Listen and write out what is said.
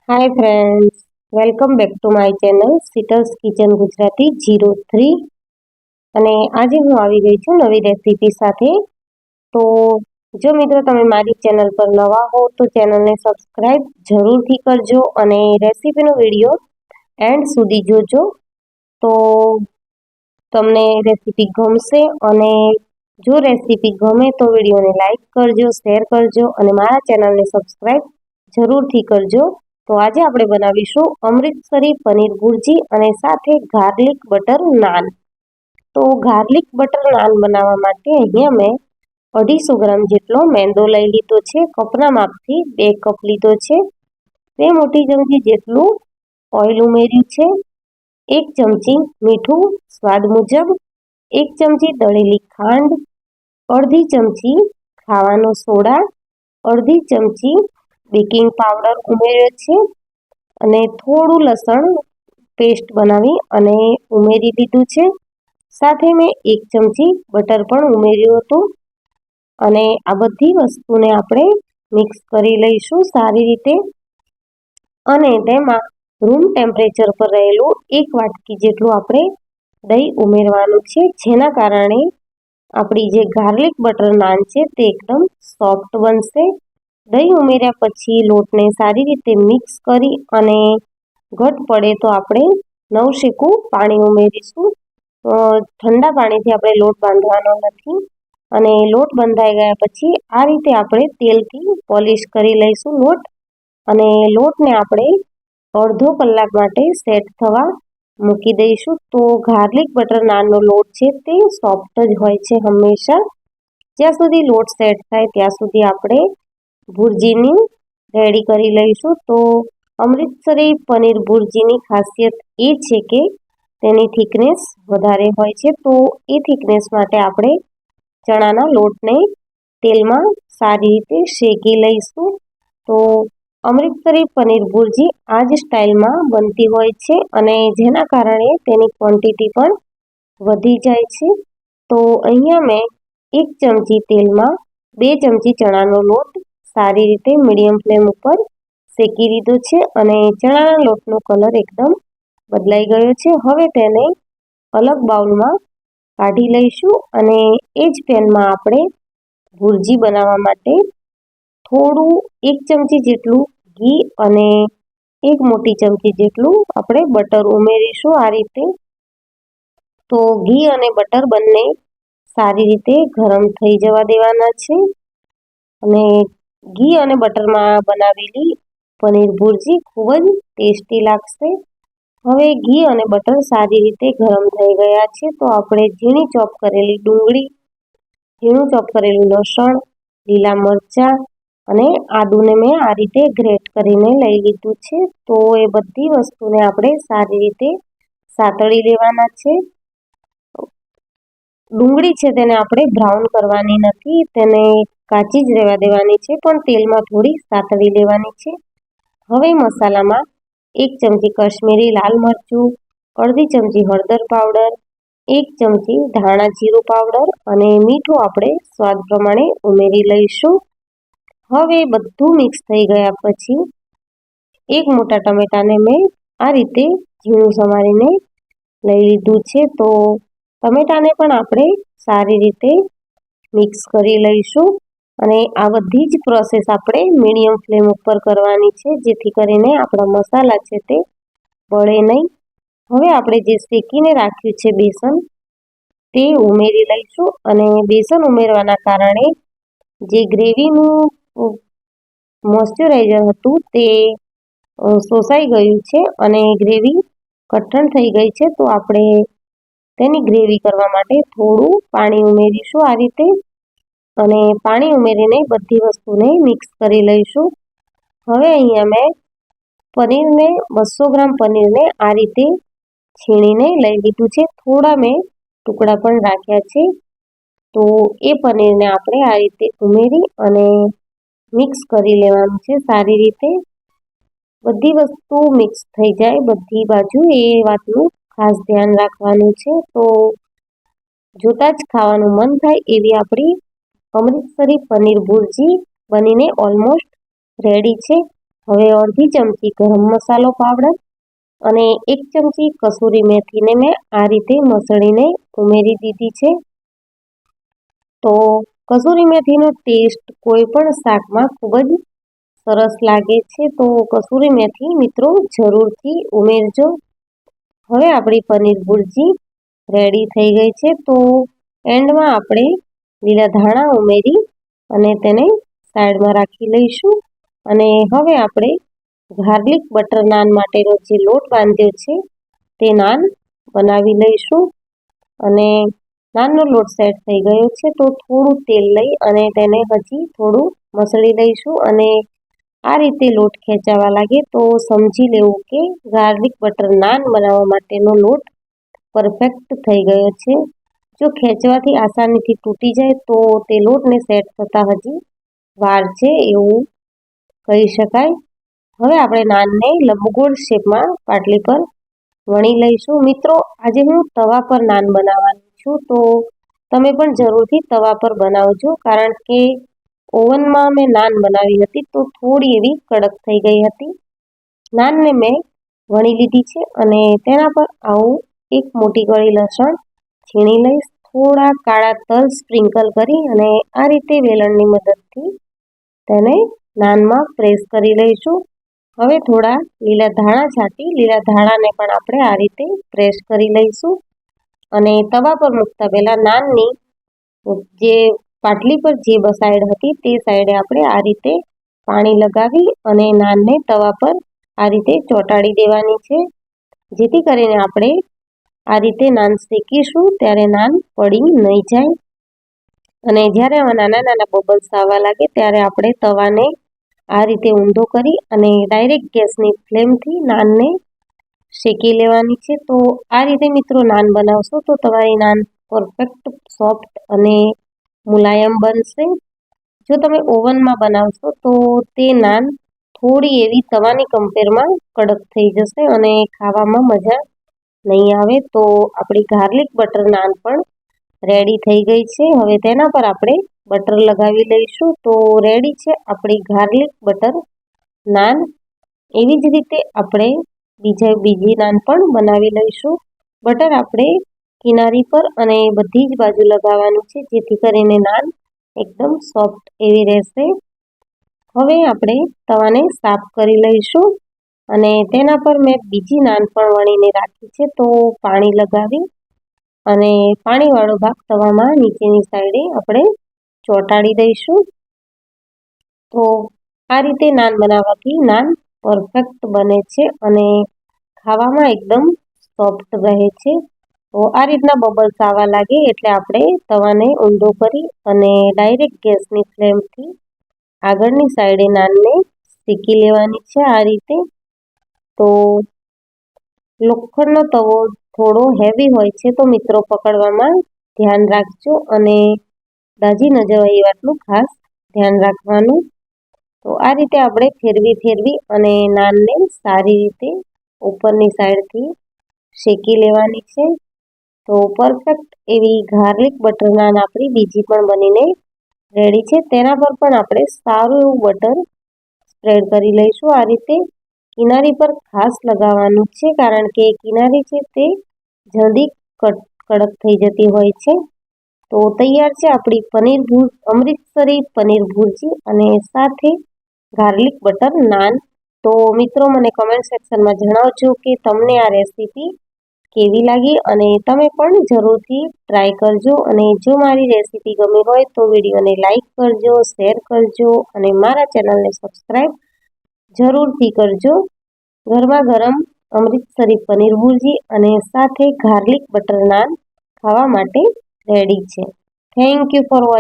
Hi friends, welcome back to my channel Sheetal's kitchen Gujarati 03 અને આજે હું આવી ગઈ છું નવી રેસીપી સાથે. તો જો મિત્રો તમે મારી ચેનલ પર નવા હો તો ચેનલને સબસ્ક્રાઇબ જરૂરથી કરજો અને રેસીપીનો વિડીયો એન્ડ સુધી જોજો તો તમને રેસીપી ગમશે. અને જો રેસીપી ગમે તો વિડીયોને લાઈક કરજો, શેર કરજો અને મારા ચેનલને સબસ્ક્રાઇબ જરૂરથી કરજો. તો આજે આપણે બનાવીશું અમૃતસરી પનીર ભુરજી અને સાથે ગાર્લિક બટર નાન. તો ગાર્લિક બટર નાન બનાવવા માટે અહીંયા મેં 250 ગ્રામ જેટલો મેંદો લઈ લીધો છે. કપના માપથી 2 કપ લીધો છે. 2 મોટી ચમચી જેટલું ઓઇલ ઉમેર્યું છે. 1 ચમચી મીઠું સ્વાદ મુજબ, 1 ચમચી દળેલી ખાંડ, અડધી ચમચી ખાવાનો સોડા, અડધી ચમચી બેકિંગ પાવડર ઉમેર્યો છે અને થોડું લસણ પેસ્ટ બનાવી અને ઉમેરી દીધું છે. સાથે મેં 1 ચમચી બટર પણ ઉમેર્યું હતું અને આ બધી વસ્તુને આપણે મિક્સ કરી લઈશું સારી રીતે. અને તેમાં રૂમ ટેમ્પરેચર પર રહેલું 1 વાટકી જેટલું આપણે દહીં ઉમેરવાનું છે, જેના કારણે આપણી જે ગાર્લિક બટર નાન છે તે એકદમ સોફ્ટ બનશે. દહીં ઉમેર્યા પછી લોટને સારી રીતે મિક્સ કરી અને ઘટ પડે તો આપણે નવશેકું પાણી ઉમેરીશું. ઠંડા પાણીથી આપણે લોટ બાંધવાનો નથી. અને લોટ બંધાઈ ગયા પછી આ રીતે આપણે તેલથી પોલિશ કરી લઈશું લોટ. અને લોટને આપણે અડધો કલાક માટે સેટ થવા મૂકી દઈશું. તો ગાર્લિક બટર નાનનો લોટ છે તે સોફ્ટ જ હોય છે હંમેશા. જ્યાં સુધી લોટ સેટ થાય ત્યાં સુધી આપણે ભુરજીની રેડી કરી લઈશું. તો અમૃતસરી પનીર ભુરજીની ખાસિયત એ છે કે તેની થિકનેસ વધારે હોય છે. તો એ થિકનેસ માટે આપણે ચણાના લોટને તેલમાં સારી રીતે શેકી લઈશું. તો અમૃતસરી પનીર ભુરજી આ જ સ્ટાઇલમાં બનતી હોય છે અને જેના કારણે તેની ક્વોન્ટિટી પણ વધી જાય છે. તો અહીંયા મેં 1 ચમચી તેલમાં 2 ચમચી ચણાનો લોટ સારી રીતે મીડિયમ ફ્લેમ ઉપર શેકી લીધો છે અને ચણાના લોટનો કલર એકદમ બદલાઈ ગયો છે. હવે તેને અલગ બાઉલમાં કાઢી લઈશું અને એ જ પેનમાં આપણે ભુરજી બનાવવા માટે થોડું 1 ચમચી જેટલું ઘી અને 1 મોટી ચમચી જેટલું આપણે બટર ઉમેરીશું આ રીતે. તો ઘી અને બટર બંને સારી રીતે ગરમ થઈ જવા દેવાના છે. અને ઘી અને બટરમાં બનાવેલી પનીર ભુરજી ખૂબ જ ટેસ્ટી લાગશે. હવે ઘી અને બટર સારી રીતે ગરમ થઈ ગયા છે. તો આપણે ઝીણી ચોપ કરેલી ડુંગળી, ઝીણું ચોપ કરેલું લસણ, લીલા મરચાં અને આદુને મેં આ રીતે ગ્રેટ કરીને લઈ લીધું છે. તો એ બધી વસ્તુને આપણે સારી રીતે સાતળી લેવાના છે. ડુંગળી છે તેને આપણે બ્રાઉન કરવાની નથી, તેને કાચી જ રહેવા દેવાની છે, પણ તેલમાં થોડી સાતળી લેવાની છે. હવે મસાલામાં 1 ચમચી કાશ્મીરી લાલ મરચું, અડધી ચમચી હળદર પાવડર, 1 ચમચી ધાણા જીરું પાવડર અને મીઠું આપણે સ્વાદ પ્રમાણે ઉમેરી લઈશું. હવે બધું મિક્સ થઈ ગયા પછી 1 મોટા ટમેટાને મેં આ રીતે ઝીણું સમારીને લઈ લીધું છે. તો ટમેટાને પણ આપણે સારી રીતે મિક્સ કરી લઈશું અને આ બધી જ પ્રોસેસ આપણે મીડિયમ ફ્લેમ ઉપર કરવાની છે, જેથી કરીને આપણા મસાલા છે તે બળે નહીં. હવે આપણે જે શેકીને રાખ્યું છે બેસન તે ઉમેરી લઈશું અને બેસન ઉમેરવાના કારણે જે ગ્રેવીનું મોઇશ્ચરાઇઝર હતું તે શોષાઈ ગયું છે અને ગ્રેવી કઠણ થઈ ગઈ છે. તો આપણે તેની ગ્રેવી કરવા માટે થોડું પાણી ઉમેરીશું આ રીતે અને પાણી ઉમેરીને બધી વસ્તુને મિક્સ કરી લઈશું. હવે અહીંયા મેં પનીરને 200 ગ્રામ પનીરને આ રીતે છીણીને લઈ લીધું છે. થોડા મેં ટુકડા પણ રાખ્યા છે. તો એ પનીરને આપણે આ રીતે ઉમેરી અને મિક્સ કરી લેવાનું છે સારી રીતે. બધી વસ્તુ મિક્સ થઈ જાય બધી બાજુ, એ વાતનું ખાસ ધ્યાન રાખવાનું છે. તો જોતાં જ ખાવાનું મન થાય એવી આપણી અમૃતસરી પનીર ભુરજી બનીને ઓલમોસ્ટ રેડી છે. હવે અડધી ચમચી ગરમ મસાલો પાવડર અને 1 ચમચી કસૂરી મેથીને મેં આ રીતે મસળીને ઉમેરી દીધી છે. તો કસૂરી મેથીનો ટેસ્ટ કોઈ પણ શાકમાં ખૂબ જ સરસ લાગે છે, તો કસૂરી મેથી મિત્રો જરૂરથી ઉમેરજો. હવે આપણી પનીર ભુરજી રેડી થઈ ગઈ છે. તો એન્ડમાં આપણે લીલા ધાણા ઉમેરી અને તેને સાઈડમાં રાખી લઈશું. અને હવે આપણે ગાર્લિક બટર નાન માટેનો જે લોટ બાંધ્યો છે તે નાન બનાવી લઈશું. અને નાનનો લોટ સેટ થઈ ગયો છે, તો થોડું તેલ લઈ અને તેને હજી થોડું મસળી લઈશું. અને આ રીતે લોટ ખેંચાવા લાગે તો સમજી લેવું કે ગાર્લિક બટર નાન બનાવવા માટેનો લોટ પરફેક્ટ થઈ ગયો છે. જો ખેંચવાથી આસાનીથી તૂટી જાય તો તે લોટને સેટ થતાં હજી વાર છે એવું કહી શકાય. હવે આપણે નાનને લંબગોળ શેપમાં પાટલી પર વણી લઈશું. મિત્રો આજે હું તવા પર નાન બનાવવાની છું, તો તમે પણ જરૂરથી તવા પર બનાવજો, કારણ કે ઓવનમાં મેં નાન બનાવી હતી તો થોડી એવી કડક થઈ ગઈ હતી. નાનને મેં વણી લીધી છે અને તેના પર આવું એક મોટી ગળી લસણ છીણી લઈશ. થોડા કાળા તલ સ્પ્રિંકલ કરી અને આ રીતે વેલણની મદદથી તેને નાનમાં પ્રેસ કરી લઈશું. હવે થોડા લીલા ધાણા છાંટી લીલા ધાણાને પણ આપણે આ રીતે પ્રેસ કરી લઈશું. અને તવા પર મૂકતા પહેલાં નાનની જે પાટલી પર જે સાઈડ હતી તે સાઈડે આપણે આ રીતે પાણી લગાવી અને નાનને તવા પર આ રીતે ચોંટાડી દેવાની છે, જેથી કરીને આપણે આ રીતે નાન શેકીશું ત્યારે નાન પડી નહીં જાય. અને જ્યારે આવા નાના નાના બબલ્સ આવવા લાગે ત્યારે આપણે તવાને આ રીતે ઊંધો કરી અને ડાયરેક્ટ ગેસની ફ્લેમથી નાનને શેકી લેવાની છે. તો આ રીતે મિત્રો નાન બનાવશો તો તમારી નાન પરફેક્ટ સોફ્ટ અને મુલાયમ બનશે. જો તમે ઓવનમાં બનાવશો તો તે નાન થોડી એવી તવાની કમ્પેરમાં કડક થઈ જશે અને ખાવામાં મજા નહીં આવે. તો આપણી ગાર્લિક બટર નાન પણ રેડી થઈ ગઈ છે. હવે તેના પર આપણે બટર લગાવી લઈશું. તો રેડી છે આપણી ગાર્લિક બટર નાન. એવી જ રીતે આપણે બીજી નાન પણ બનાવી લઈશું. બટર આપણે કિનારી પર અને બધી જ બાજુ લગાવવાનું છે, જેથી કરીને નાન એકદમ સોફ્ટ એવી રહેશે. હવે આપણે તવાને સાફ કરી લઈશું અને તેના પર મેં બીજી નાન પણ વણીને રાખી છે. તો પાણી લગાવી અને પાણીવાળો ભાગ તવામાં નીચેની સાઈડે આપણે ચોંટાડી દઈશું. તો આ રીતે નાન બનાવવાથી નાન પરફેક્ટ બને છે અને ખાવામાં એકદમ સોફ્ટ રહે છે. તો આ રીતના બબલ્સ આવવા લાગે એટલે આપણે તવાને ઊંધો કરી અને ડાયરેક્ટ ગેસની ફ્લેમથી આગળની સાઈડે નાનને શેકી લેવાની છે આ રીતે. તો લોખંડનો તવો થોડો હેવી હોય છે, તો મિત્રો પકડવામાં ધ્યાન રાખજો અને દાજી ન જવાય એ વાતનું ખાસ ધ્યાન રાખવાનું. તો આ રીતે આપણે ફેરવી અને નાનને સારી રીતે ઉપરની સાઈડથી શેકી લેવાની છે. તો પરફેક્ટ એવી ગાર્લિક બટર નાન આપણી બીજી પણ બનીને રેડી છે. તેના પર પણ આપણે સારું એવું બટર સ્પ્રેડ કરી લઈશું. આ રીતે કિનારી પર ખાસ લગાવવાનું છે, કારણ કે કિનારી છે તે જલ્દી કડક થઈ જતી હોય છે. તો તૈયાર છે આપણી અમૃતસરી પનીર ભુરજી અને સાથે ગાર્લિક બટર નાન. તો મિત્રો મને કમેન્ટ સેક્શનમાં જણાવજો કે તમને આ રેસીપી કેવી લાગી અને તમે પણ જરૂરથી ટ્રાય કરજો. અને જો મારી રેસીપી ગમી હોય તો વિડીયોને લાઈક કરજો, શેર કરજો અને મારા ચેનલને સબસ્ક્રાઈબ જરૂરથી કરજો. ગરમા ગરમ અમૃતસરી પનીર ભુરજી અને સાથે ગાર્લિક બટર નાન ખાવા માટે રેડી છે. Thank you for watching.